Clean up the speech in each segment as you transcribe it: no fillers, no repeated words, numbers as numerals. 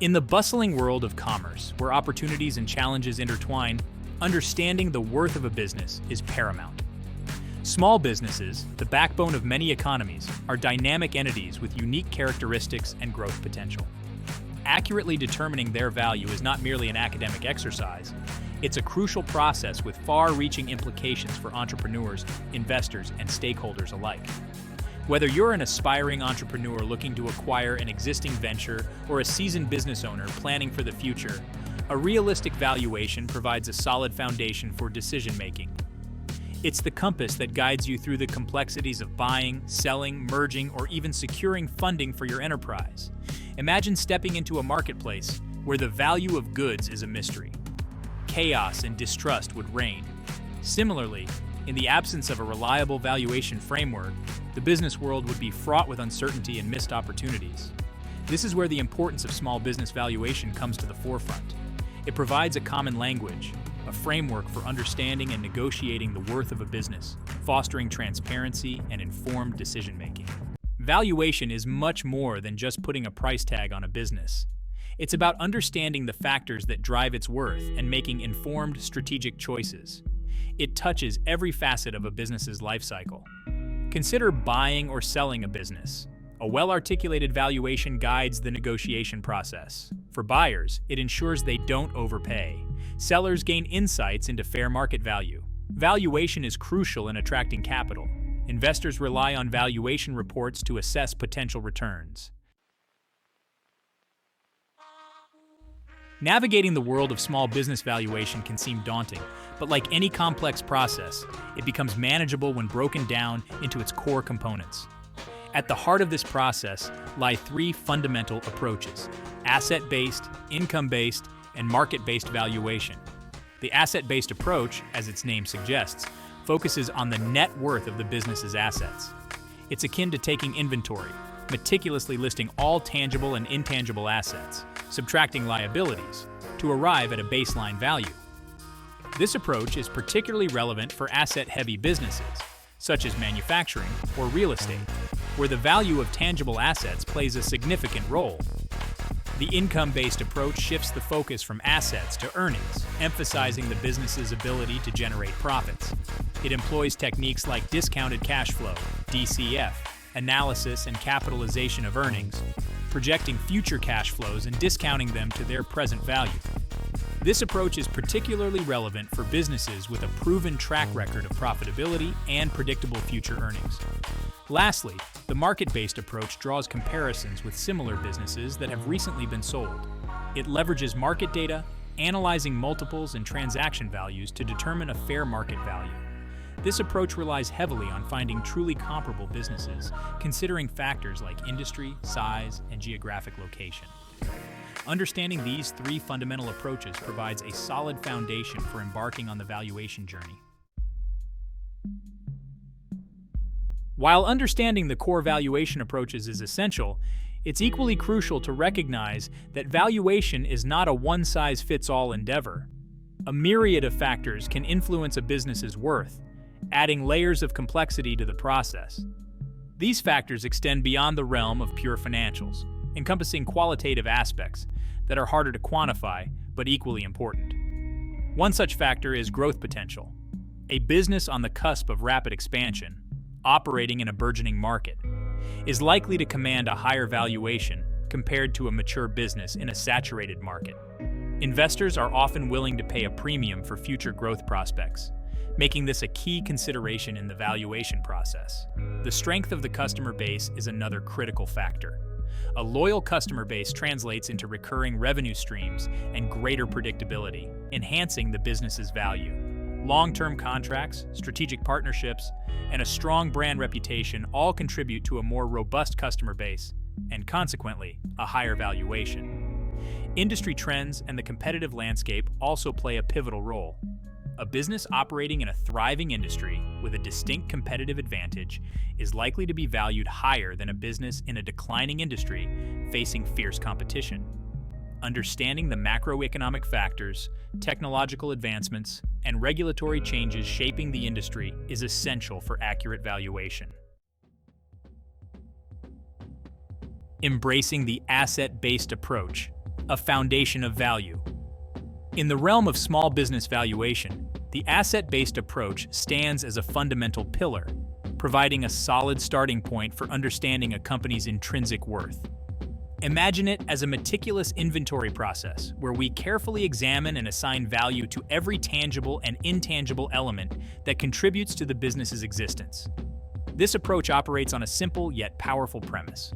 In the bustling world of commerce, where opportunities and challenges intertwine, understanding the worth of a business is paramount. Small businesses, the backbone of many economies, are dynamic entities with unique characteristics and growth potential. Accurately determining their value is not merely an academic exercise, it's a crucial process with far-reaching implications for entrepreneurs, investors, and stakeholders alike. Whether you're an aspiring entrepreneur looking to acquire an existing venture or a seasoned business owner planning for the future, a realistic valuation provides a solid foundation for decision-making. It's the compass that guides you through the complexities of buying, selling, merging, or even securing funding for your enterprise. Imagine stepping into a marketplace where the value of goods is a mystery. Chaos and distrust would reign. Similarly, in the absence of a reliable valuation framework, the business world would be fraught with uncertainty and missed opportunities. This is where the importance of small business valuation comes to the forefront. It provides a common language, a framework for understanding and negotiating the worth of a business, fostering transparency and informed decision-making. Valuation is much more than just putting a price tag on a business. It's about understanding the factors that drive its worth and making informed strategic choices. It touches every facet of a business's life cycle. Consider buying or selling a business. A well-articulated valuation guides the negotiation process. For buyers, it ensures they don't overpay. Sellers gain insights into fair market value. Valuation is crucial in attracting capital. Investors rely on valuation reports to assess potential returns. Navigating the world of small business valuation can seem daunting, but like any complex process, it becomes manageable when broken down into its core components. At the heart of this process lie three fundamental approaches: asset-based, income-based, and market-based valuation. The asset-based approach, as its name suggests, focuses on the net worth of the business's assets. It's akin to taking inventory, meticulously listing all tangible and intangible assets, subtracting liabilities, to arrive at a baseline value. This approach is particularly relevant for asset-heavy businesses, such as manufacturing or real estate, where the value of tangible assets plays a significant role. The income-based approach shifts the focus from assets to earnings, emphasizing the business's ability to generate profits. It employs techniques like discounted cash flow, DCF, analysis and capitalization of earnings, projecting future cash flows and discounting them to their present value. This approach is particularly relevant for businesses with a proven track record of profitability and predictable future earnings. Lastly, the market-based approach draws comparisons with similar businesses that have recently been sold. It leverages market data, analyzing multiples and transaction values to determine a fair market value. This approach relies heavily on finding truly comparable businesses, considering factors like industry, size, and geographic location. Understanding these three fundamental approaches provides a solid foundation for embarking on the valuation journey. While understanding the core valuation approaches is essential, it's equally crucial to recognize that valuation is not a one-size-fits-all endeavor. A myriad of factors can influence a business's worth, adding layers of complexity to the process. These factors extend beyond the realm of pure financials, encompassing qualitative aspects that are harder to quantify but equally important. One such factor is growth potential. A business on the cusp of rapid expansion, operating in a burgeoning market, is likely to command a higher valuation compared to a mature business in a saturated market. Investors are often willing to pay a premium for future growth prospects, making this a key consideration in the valuation process. The strength of the customer base is another critical factor. A loyal customer base translates into recurring revenue streams and greater predictability, enhancing the business's value. Long-term contracts, strategic partnerships, and a strong brand reputation all contribute to a more robust customer base, and consequently, a higher valuation. Industry trends and the competitive landscape also play a pivotal role. A business operating in a thriving industry with a distinct competitive advantage is likely to be valued higher than a business in a declining industry facing fierce competition. Understanding the macroeconomic factors, technological advancements, and regulatory changes shaping the industry is essential for accurate valuation. Embracing the asset-based approach a foundation of value. In the realm of small business valuation, the asset-based approach stands as a fundamental pillar, providing a solid starting point for understanding a company's intrinsic worth. Imagine it as a meticulous inventory process where we carefully examine and assign value to every tangible and intangible element that contributes to the business's existence. This approach operates on a simple yet powerful premise.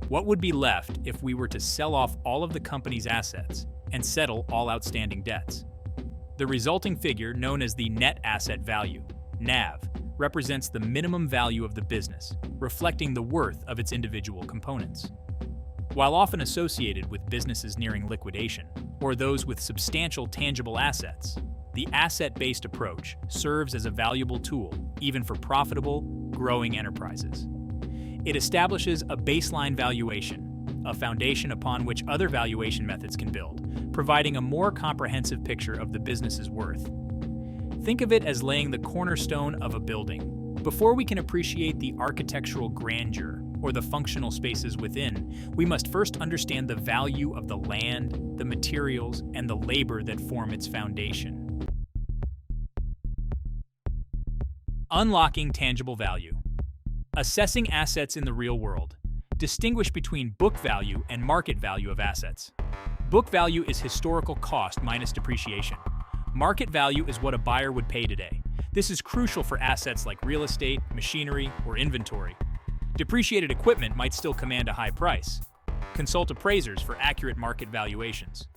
What would be left if we were to sell off all of the company's assets and settle all outstanding debts? The resulting figure, known as the net asset value, NAV, represents the minimum value of the business, reflecting the worth of its individual components. While often associated with businesses nearing liquidation, or those with substantial tangible assets, the asset-based approach serves as a valuable tool even for profitable, growing enterprises. It establishes a baseline valuation, a foundation upon which other valuation methods can build, providing a more comprehensive picture of the business's worth. Think of it as laying the cornerstone of a building. Before we can appreciate the architectural grandeur or the functional spaces within, we must first understand the value of the land, the materials, and the labor that form its foundation. Unlocking tangible value. Assessing assets in the real world. Distinguish between book value and market value of assets. Book value is historical cost minus depreciation. Market value is what a buyer would pay today. This is crucial for assets like real estate, machinery, or inventory. Depreciated equipment might still command a high price. Consult appraisers for accurate market valuations.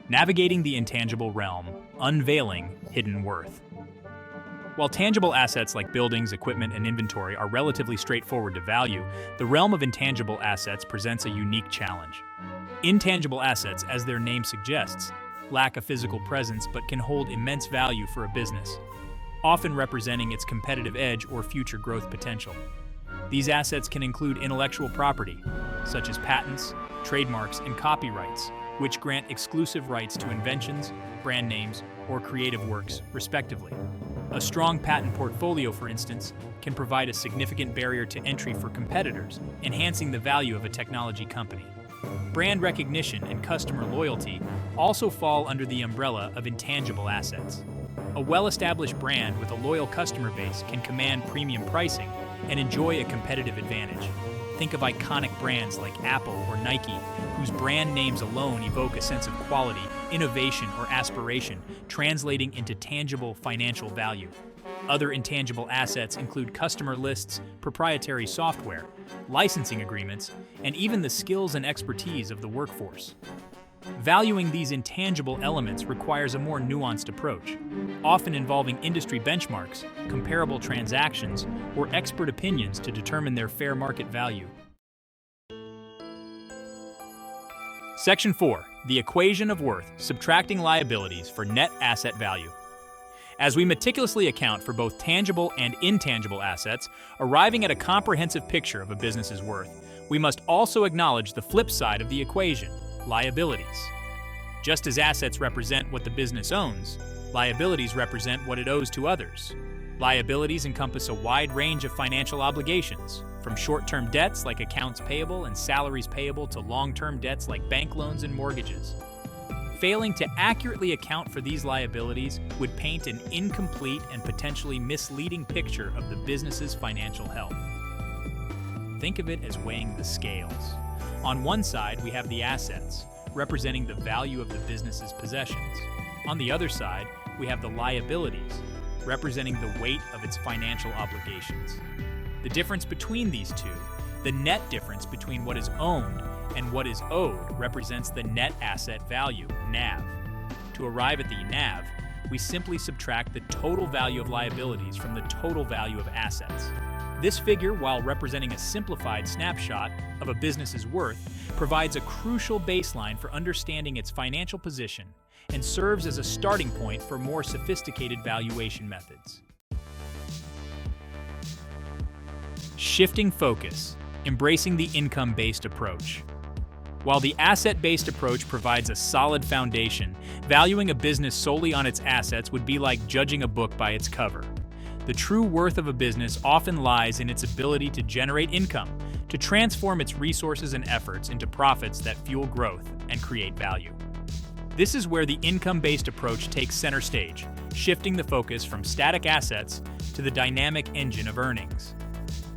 Navigating the intangible realm, unveiling hidden worth. While tangible assets like buildings, equipment, and inventory are relatively straightforward to value, the realm of intangible assets presents a unique challenge. Intangible assets, as their name suggests, lack a physical presence but can hold immense value for a business, often representing its competitive edge or future growth potential. These assets can include intellectual property, such as patents, trademarks, and copyrights, which grant exclusive rights to inventions, brand names, or creative works, respectively. A strong patent portfolio, for instance, can provide a significant barrier to entry for competitors, enhancing the value of a technology company. Brand recognition and customer loyalty also fall under the umbrella of intangible assets. A well-established brand with a loyal customer base can command premium pricing and enjoy a competitive advantage. Think of iconic brands like Apple or Nike, whose brand names alone evoke a sense of quality, innovation, or aspiration, translating into tangible financial value. Other intangible assets include customer lists, proprietary software, licensing agreements, and even the skills and expertise of the workforce. Valuing these intangible elements requires a more nuanced approach, often involving industry benchmarks, comparable transactions, or expert opinions to determine their fair market value. Section 4. The equation of worth, subtracting liabilities for net asset value. As we meticulously account for both tangible and intangible assets, arriving at a comprehensive picture of a business's worth, we must also acknowledge the flip side of the equation: liabilities. Just as assets represent what the business owns, liabilities represent what it owes to others. Liabilities encompass a wide range of financial obligations, from short-term debts like accounts payable and salaries payable to long-term debts like bank loans and mortgages. Failing to accurately account for these liabilities would paint an incomplete and potentially misleading picture of the business's financial health. Think of it as weighing the scales. On one side, we have the assets, representing the value of the business's possessions. On the other side, we have the liabilities, representing the weight of its financial obligations. The difference between these two, the net difference between what is owned and what is owed, represents the net asset value, NAV. To arrive at the NAV, we simply subtract the total value of liabilities from the total value of assets. This figure, while representing a simplified snapshot of a business's worth, provides a crucial baseline for understanding its financial position and serves as a starting point for more sophisticated valuation methods. Shifting focus, embracing the income-based approach. While the asset-based approach provides a solid foundation, valuing a business solely on its assets would be like judging a book by its cover. The true worth of a business often lies in its ability to generate income, to transform its resources and efforts into profits that fuel growth and create value. This is where the income-based approach takes center stage, shifting the focus from static assets to the dynamic engine of earnings.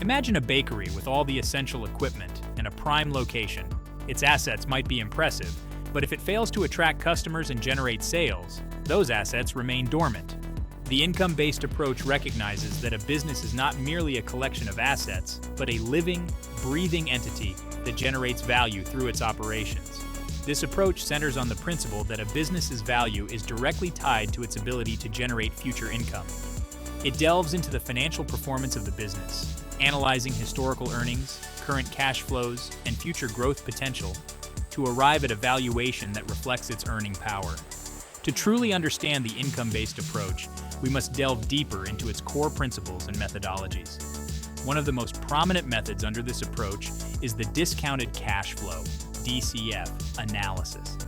Imagine a bakery with all the essential equipment and a prime location. Its assets might be impressive, but if it fails to attract customers and generate sales, those assets remain dormant. The income-based approach recognizes that a business is not merely a collection of assets, but a living, breathing entity that generates value through its operations. This approach centers on the principle that a business's value is directly tied to its ability to generate future income. It delves into the financial performance of the business, analyzing historical earnings, current cash flows, and future growth potential to arrive at a valuation that reflects its earning power. To truly understand the income-based approach, we must delve deeper into its core principles and methodologies. One of the most prominent methods under this approach is the discounted cash flow (DCF) analysis.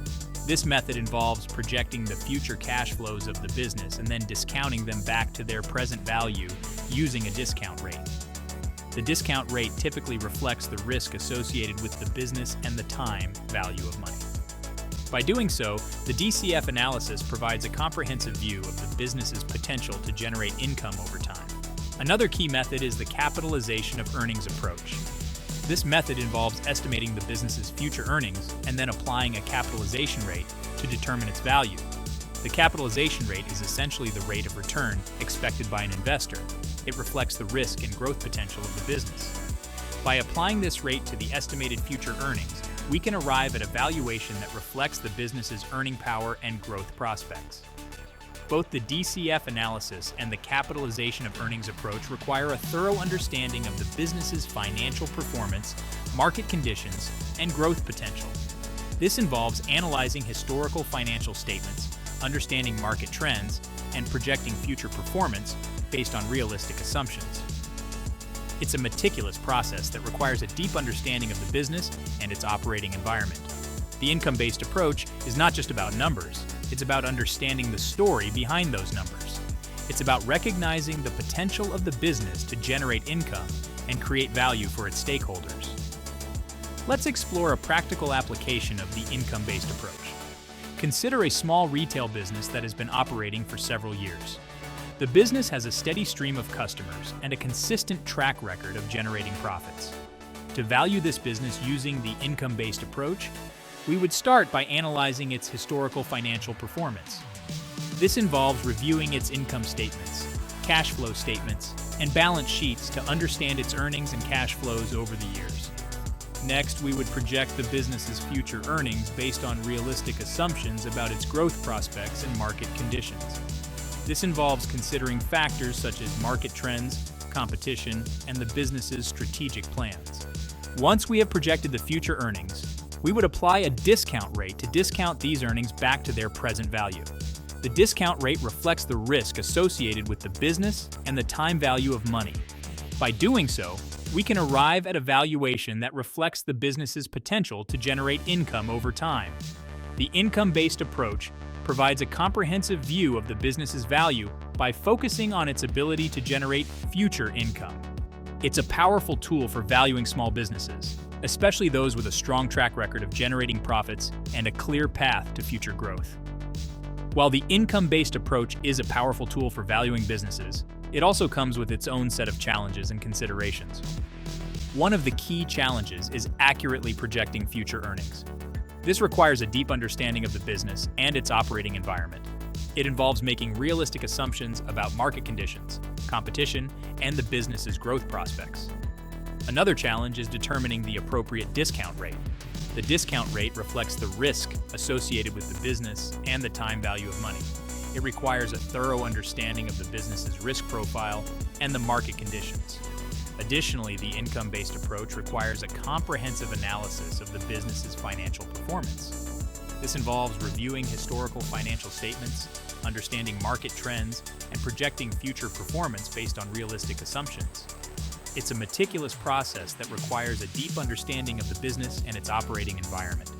This method involves projecting the future cash flows of the business and then discounting them back to their present value using a discount rate. The discount rate typically reflects the risk associated with the business and the time value of money. By doing so, the DCF analysis provides a comprehensive view of the business's potential to generate income over time. Another key method is the capitalization of earnings approach. This method involves estimating the business's future earnings and then applying a capitalization rate to determine its value. The capitalization rate is essentially the rate of return expected by an investor. It reflects the risk and growth potential of the business. By applying this rate to the estimated future earnings, we can arrive at a valuation that reflects the business's earning power and growth prospects. Both the DCF analysis and the capitalization of earnings approach require a thorough understanding of the business's financial performance, market conditions, and growth potential. This involves analyzing historical financial statements, understanding market trends, and projecting future performance based on realistic assumptions. It's a meticulous process that requires a deep understanding of the business and its operating environment. The income-based approach is not just about numbers, it's about understanding the story behind those numbers. It's about recognizing the potential of the business to generate income and create value for its stakeholders. Let's explore a practical application of the income-based approach. Consider a small retail business that has been operating for several years. The business has a steady stream of customers and a consistent track record of generating profits. To value this business using the income-based approach, we would start by analyzing its historical financial performance. This involves reviewing its income statements, cash flow statements, and balance sheets to understand its earnings and cash flows over the years. Next, we would project the business's future earnings based on realistic assumptions about its growth prospects and market conditions. This involves considering factors such as market trends, competition, and the business's strategic plans. Once we have projected the future earnings, we would apply a discount rate to discount these earnings back to their present value. The discount rate reflects the risk associated with the business and the time value of money. By doing so, we can arrive at a valuation that reflects the business's potential to generate income over time. The income-based approach provides a comprehensive view of the business's value by focusing on its ability to generate future income. It's a powerful tool for valuing small businesses, especially those with a strong track record of generating profits and a clear path to future growth. While the income-based approach is a powerful tool for valuing businesses, it also comes with its own set of challenges and considerations. One of the key challenges is accurately projecting future earnings. This requires a deep understanding of the business and its operating environment. It involves making realistic assumptions about market conditions, competition, and the business's growth prospects. Another challenge is determining the appropriate discount rate. The discount rate reflects the risk associated with the business and the time value of money. It requires a thorough understanding of the business's risk profile and the market conditions. Additionally, the income-based approach requires a comprehensive analysis of the business's financial performance. This involves reviewing historical financial statements, understanding market trends, and projecting future performance based on realistic assumptions. It's a meticulous process that requires a deep understanding of the business and its operating environment.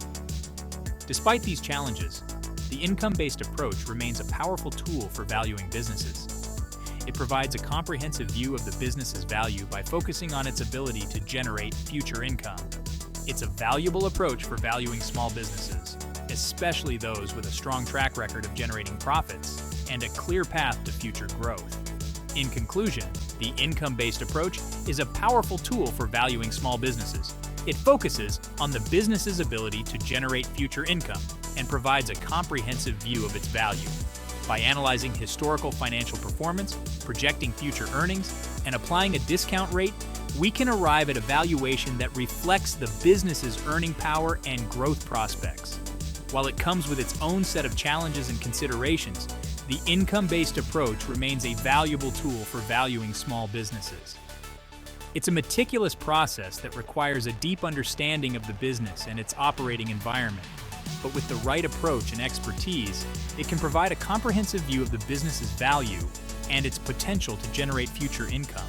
Despite these challenges, the income-based approach remains a powerful tool for valuing businesses. It provides a comprehensive view of the business's value by focusing on its ability to generate future income. It's a valuable approach for valuing small businesses, especially those with a strong track record of generating profits and a clear path to future growth. In conclusion, the income-based approach is a powerful tool for valuing small businesses. It focuses on the business's ability to generate future income and provides a comprehensive view of its value. By analyzing historical financial performance, projecting future earnings, and applying a discount rate, we can arrive at a valuation that reflects the business's earning power and growth prospects. While it comes with its own set of challenges and considerations, the income-based approach remains a valuable tool for valuing small businesses. It's a meticulous process that requires a deep understanding of the business and its operating environment. But with the right approach and expertise, it can provide a comprehensive view of the business's value and its potential to generate future income.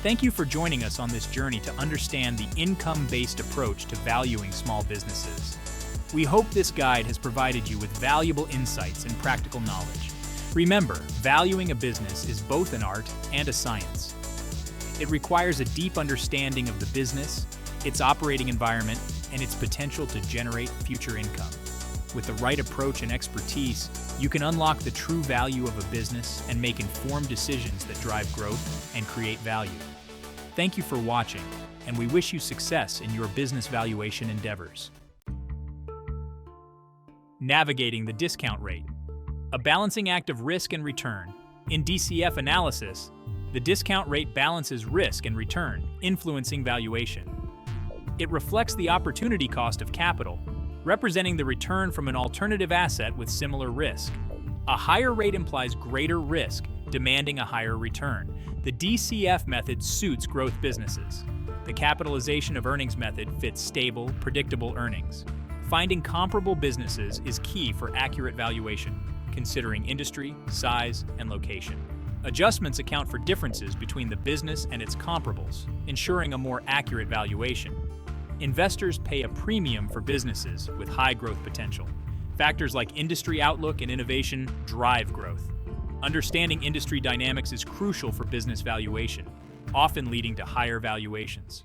Thank you for joining us on this journey to understand the income-based approach to valuing small businesses. We hope this guide has provided you with valuable insights and practical knowledge. Remember, valuing a business is both an art and a science. It requires a deep understanding of the business, its operating environment, and its potential to generate future income. With the right approach and expertise, you can unlock the true value of a business and make informed decisions that drive growth and create value. Thank you for watching, and we wish you success in your business valuation endeavors. Navigating the discount rate. A balancing act of risk and return. In DCF analysis, the discount rate balances risk and return, influencing valuation. It reflects the opportunity cost of capital, representing the return from an alternative asset with similar risk. A higher rate implies greater risk, demanding a higher return. The DCF method suits growth businesses. The capitalization of earnings method fits stable, predictable earnings. Finding comparable businesses is key for accurate valuation, considering industry, size, and location. Adjustments account for differences between the business and its comparables, ensuring a more accurate valuation. Investors pay a premium for businesses with high growth potential. Factors like industry outlook and innovation drive growth. Understanding industry dynamics is crucial for business valuation, often leading to higher valuations.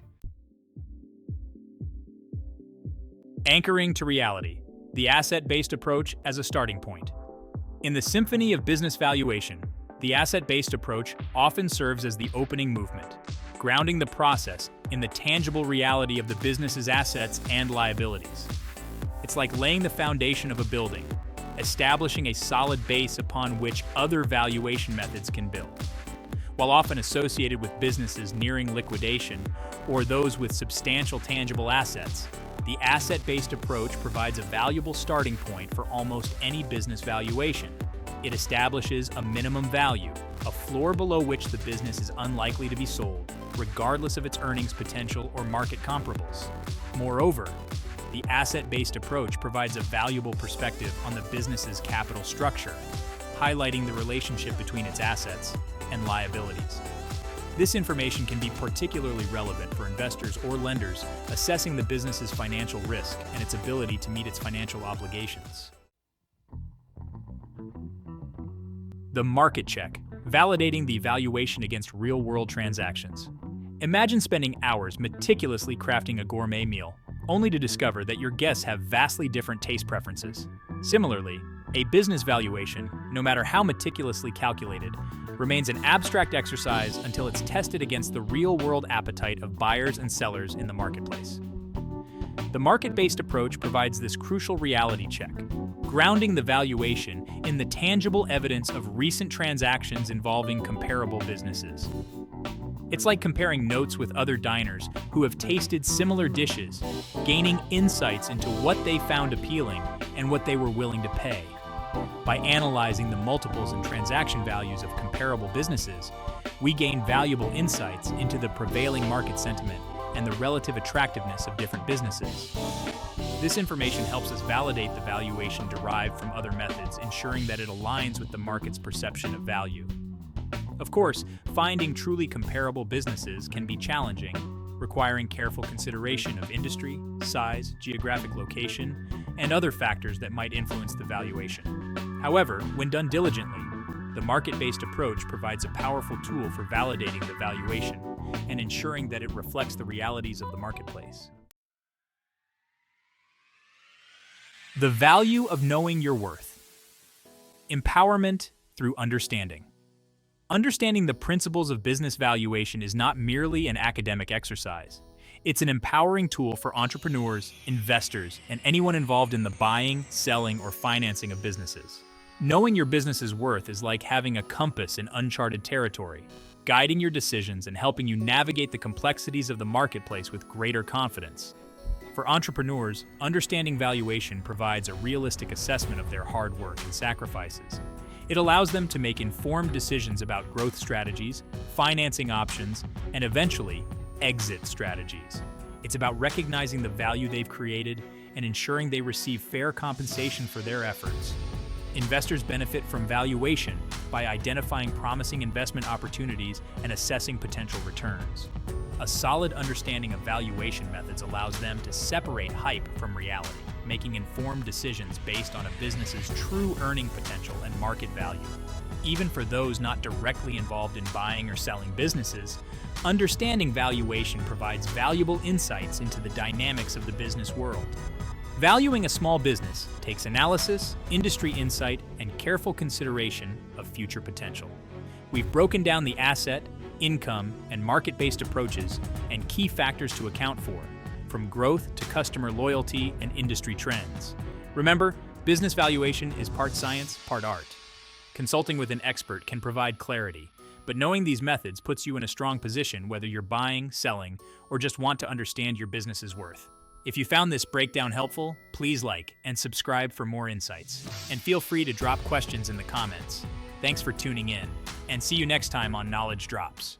Anchoring to reality. The asset-based approach as a starting point. In the symphony of business valuation, the asset-based approach often serves as the opening movement, grounding the process in the tangible reality of the business's assets and liabilities. It's like laying the foundation of a building, establishing a solid base upon which other valuation methods can build. While often associated with businesses nearing liquidation or those with substantial tangible assets, the asset-based approach provides a valuable starting point for almost any business valuation. It establishes a minimum value, a floor below which the business is unlikely to be sold, regardless of its earnings potential or market comparables. Moreover, the asset-based approach provides a valuable perspective on the business's capital structure, highlighting the relationship between its assets and liabilities. This information can be particularly relevant for investors or lenders assessing the business's financial risk and its ability to meet its financial obligations. The market check, validating the valuation against real-world transactions. Imagine spending hours meticulously crafting a gourmet meal, only to discover that your guests have vastly different taste preferences. Similarly, a business valuation, no matter how meticulously calculated, remains an abstract exercise until it's tested against the real-world appetite of buyers and sellers in the marketplace. The market-based approach provides this crucial reality check, grounding the valuation in the tangible evidence of recent transactions involving comparable businesses. It's like comparing notes with other diners who have tasted similar dishes, gaining insights into what they found appealing and what they were willing to pay. By analyzing the multiples and transaction values of comparable businesses, we gain valuable insights into the prevailing market sentiment and the relative attractiveness of different businesses. This information helps us validate the valuation derived from other methods, ensuring that it aligns with the market's perception of value. Of course, finding truly comparable businesses can be challenging, requiring careful consideration of industry, size, geographic location, and other factors that might influence the valuation. However, when done diligently, The market-based approach provides a powerful tool for validating the valuation and ensuring that it reflects the realities of the marketplace. The value of knowing your worth. Empowerment through understanding. Understanding the principles of business valuation is not merely an academic exercise. It's an empowering tool for entrepreneurs, investors, and anyone involved in the buying, selling, or financing of businesses. Knowing your business's worth is like having a compass in uncharted territory, guiding your decisions and helping you navigate the complexities of the marketplace with greater confidence. For entrepreneurs, understanding valuation provides a realistic assessment of their hard work and sacrifices. It allows them to make informed decisions about growth strategies, financing options, and eventually, exit strategies. It's about recognizing the value they've created and ensuring they receive fair compensation for their efforts. Investors benefit from valuation by identifying promising investment opportunities and assessing potential returns. A solid understanding of valuation methods allows them to separate hype from reality, making informed decisions based on a business's true earning potential and market value. Even for those not directly involved in buying or selling businesses, understanding valuation provides valuable insights into the dynamics of the business world. Valuing a small business takes analysis, industry insight, and careful consideration of future potential. We've broken down the asset, income, and market-based approaches and key factors to account for, from growth to customer loyalty and industry trends. Remember, business valuation is part science, part art. Consulting with an expert can provide clarity, but knowing these methods puts you in a strong position whether you're buying, selling, or just want to understand your business's worth. If you found this breakdown helpful, please like and subscribe for more insights. And feel free to drop questions in the comments. Thanks for tuning in, and see you next time on Knowledge Drops.